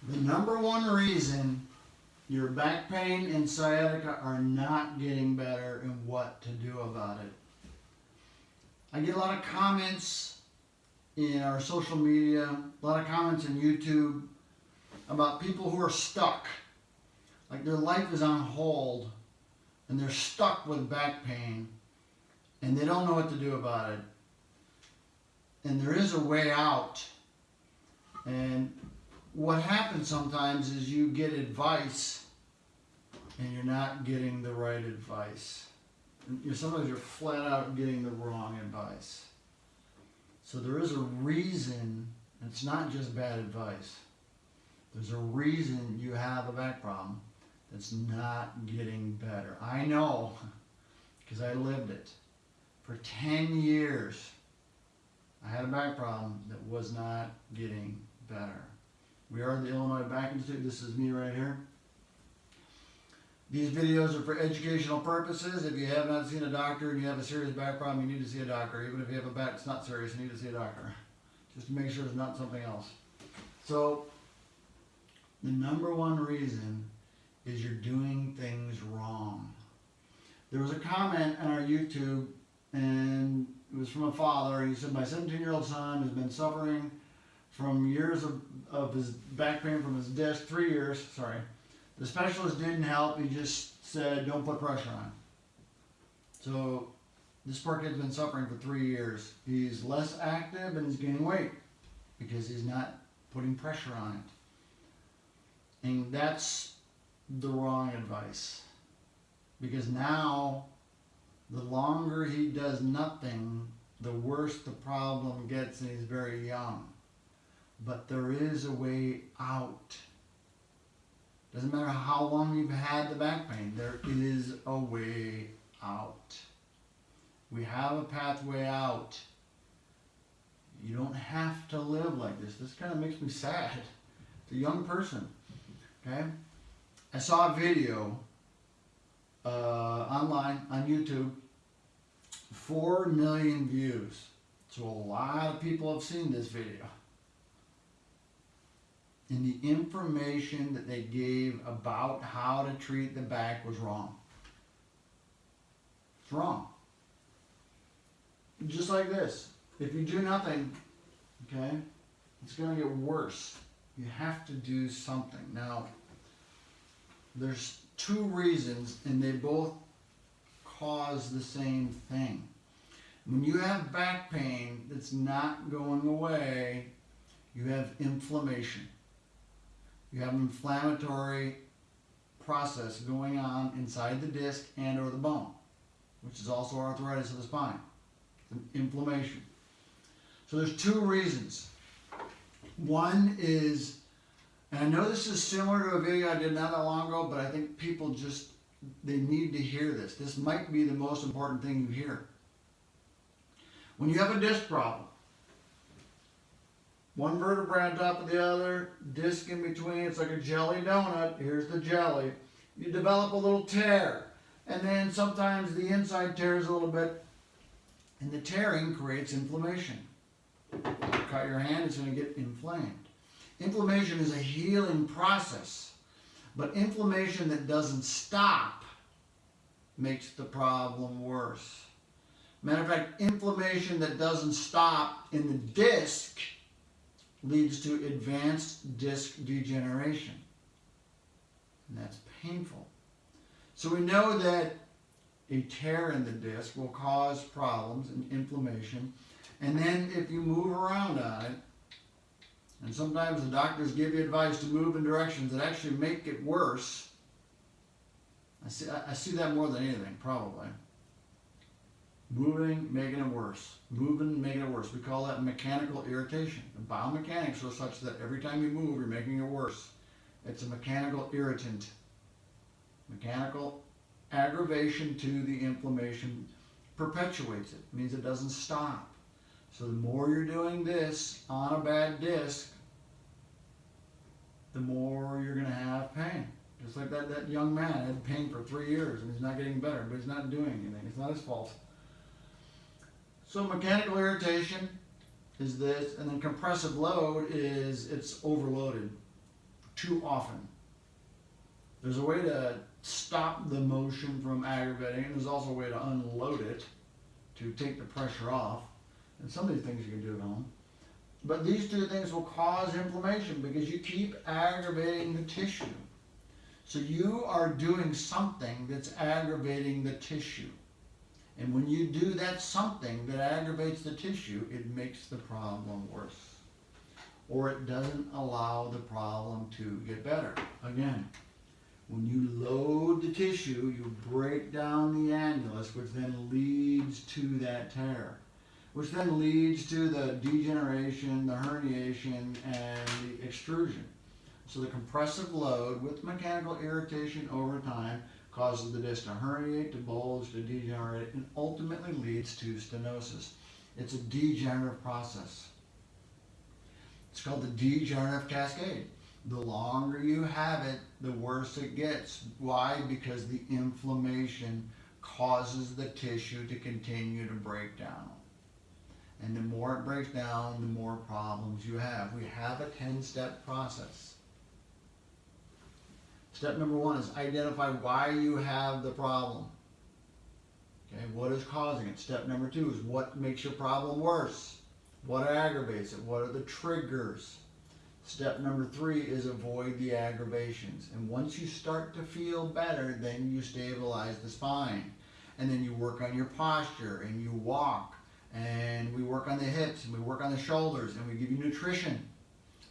The number one reason your back pain and sciatica are not getting better and what to do about it. I get a lot of comments in our social media, a lot of comments on YouTube about people who are stuck. Like their life is on hold and they're stuck with back pain and they don't know what to do about it. And there is a way out. And what happens sometimes is you get advice and you're not getting the right advice. Sometimes you're flat out getting the wrong advice. So there is a reason, and it's not just bad advice. There's a reason you have a back problem that's not getting better. I know, because I lived it. For 10 years, I had a back problem that was not getting better. We are the Illinois Back Institute. This is me right here. These videos are for educational purposes. If you have not seen a doctor and you have a serious back problem, you need to see a doctor. Even if you have a back that's not serious, you need to see a doctor. Just to make sure it's not something else. So, the number one reason is you're doing things wrong. There was a comment on our YouTube, and it was from a father. He said, my 17-year-old son has been suffering from years of his back pain from his disc, 3 years, sorry. The specialist didn't help, he just said, don't put pressure on. So this poor kid's been suffering for 3 years. He's less active and he's gaining weight because he's not putting pressure on it. And that's the wrong advice. Because now, the longer he does nothing, the worse the problem gets, and he's very young. But there is a way out. Doesn't matter how long you've had the back pain, there is a way out. We have a pathway out. You don't have to live like this. This kind of makes me sad. It's a young person, okay? I saw a video online on YouTube, 4 million views. So a lot of people have seen this video. And the information that they gave about how to treat the back was wrong. It's wrong. Just like this. If you do nothing, okay, it's going to get worse. You have to do something. Now, there's 2 reasons, and they both cause the same thing. When you have back pain that's not going away, you have inflammation. You have an inflammatory process going on inside the disc and or the bone, which is also arthritis of the spine. Inflammation. So there's 2 reasons. One is, and I know this is similar to a video I did not that long ago, but I think people just, they need to hear this. This might be the most important thing you hear. When you have a disc problem, one vertebrae on top of the other, disc in between, it's like a jelly donut. Here's the jelly. You develop a little tear. And then sometimes the inside tears a little bit, and the tearing creates inflammation. Cut your hand, it's going to get inflamed. Inflammation is a healing process, but inflammation that doesn't stop makes the problem worse. Matter of fact, inflammation that doesn't stop in the disc leads to advanced disc degeneration. And that's painful. So we know that a tear in the disc will cause problems and inflammation. And then if you move around on it, and sometimes the doctors give you advice to move in directions that actually make it worse. I see that more than anything, probably. Moving, making it worse. Moving, making it worse. We call that mechanical irritation. The biomechanics are such that every time you move, you're making it worse. It's a mechanical irritant. Mechanical aggravation to the inflammation perpetuates it. It means it doesn't stop. So the more you're doing this on a bad disc, the more you're going to have pain. Just like that young man had pain for 3 years and he's not getting better, but he's not doing anything. It's not his fault. So mechanical irritation is this, and then compressive load is it's overloaded. too often. There's a way to stop the motion from aggravating, and there's also a way to unload it, to take the pressure off. And some of these things you can do at home. But these two things will cause inflammation because you keep aggravating the tissue. So you are doing something that's aggravating the tissue. And when you do that something that aggravates the tissue, it makes the problem worse. Or it doesn't allow the problem to get better. Again, when you load the tissue, you break down the annulus, which then leads to that tear, which then leads to the degeneration, the herniation, and the extrusion. So the compressive load with mechanical irritation over time causes the disc to herniate, to bulge, to degenerate, and ultimately leads to stenosis. It's a degenerative process. It's called the degenerative cascade. The longer you have it, the worse it gets. Why? Because the inflammation causes the tissue to continue to break down. And the more it breaks down, the more problems you have. We have a 10-step process. Step number 1 is identify why you have the problem. Okay, what is causing it? Step number 2 is what makes your problem worse? What aggravates it? What are the triggers? Step number 3 is avoid the aggravations. And once you start to feel better, then you stabilize the spine. And then you work on your posture, and you walk, and we work on the hips, and we work on the shoulders, and we give you nutrition.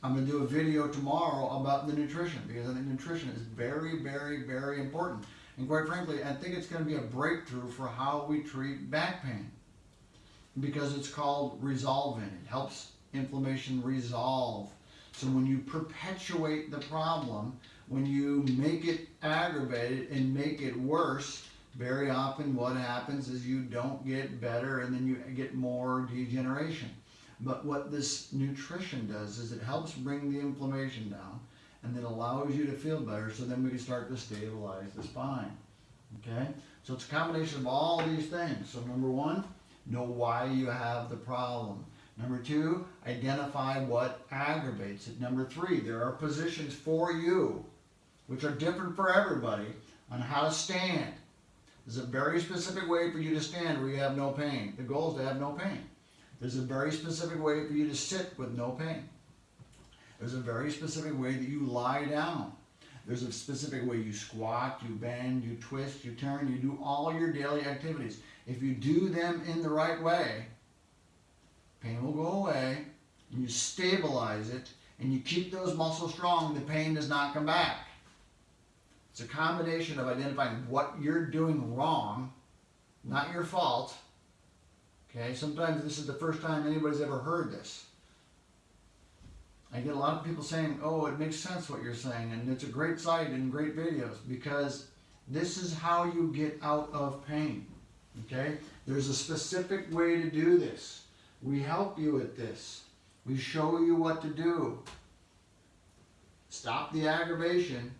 I'm going to do a video tomorrow about the nutrition, because I think nutrition is very, very, very important. And quite frankly, I think it's going to be a breakthrough for how we treat back pain, because it's called resolving. It helps inflammation resolve. So when you perpetuate the problem, when you make it aggravated and make it worse, very often what happens is you don't get better, and then you get more degeneration. But what this nutrition does is it helps bring the inflammation down, and then allows you to feel better, so then we can start to stabilize the spine. Okay? So it's a combination of all these things. So number 1, know why you have the problem. Number 2, identify what aggravates it. Number 3, there are positions for you, which are different for everybody, on how to stand. There's a very specific way for you to stand where you have no pain. The goal is to have no pain. There's a very specific way for you to sit with no pain. There's a very specific way that you lie down. There's a specific way you squat, you bend, you twist, you turn, you do all your daily activities. If you do them in the right way, pain will go away, and you stabilize it, and you keep those muscles strong, the pain does not come back. It's a combination of identifying what you're doing wrong, not your fault. Okay, sometimes this is the first time anybody's ever heard this. I get a lot of people saying, oh, it makes sense what you're saying, and it's a great site and great videos, because this is how you get out of pain. Okay, there's a specific way to do this. We help you with this. We show you what to do. Stop the aggravation.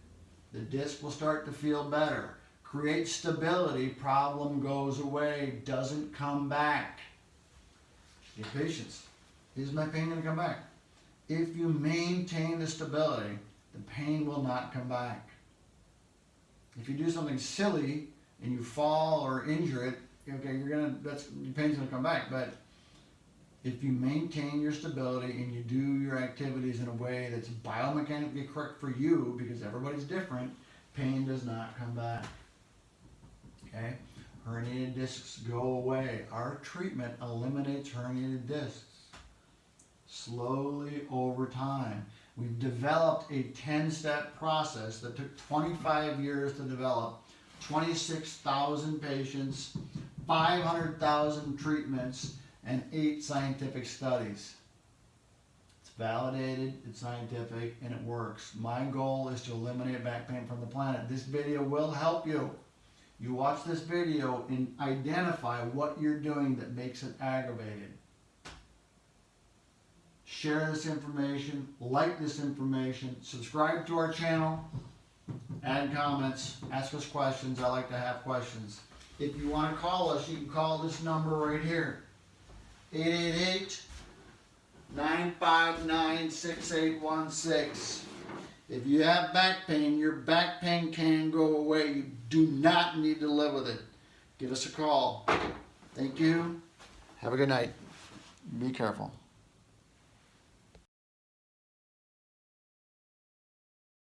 The disc will start to feel better. Create stability. Problem goes away. Doesn't come back. Get patience. Is my pain going to come back? If you maintain the stability, the pain will not come back. If you do something silly and you fall or injure it, okay, your pain's going to come back. But if you maintain your stability and you do your activities in a way that's biomechanically correct for you, because everybody's different, pain does not come back. Okay? Herniated discs go away. Our treatment eliminates herniated discs slowly over time. We've developed a 10-step process that took 25 years to develop, 26,000 patients, 500,000 treatments, and 8 scientific studies. It's validated, it's scientific, and it works. My goal is to eliminate back pain from the planet. This video will help you. You watch this video and identify what you're doing that makes it aggravated. Share this information, like this information, subscribe to our channel, add comments, ask us questions. I like to have questions. If you want to call us, you can call this number right here. 888-959-6816. If you have back pain, your back pain can go away. You do not need to live with it. Give us a call. Thank you. Have a good night. Be careful.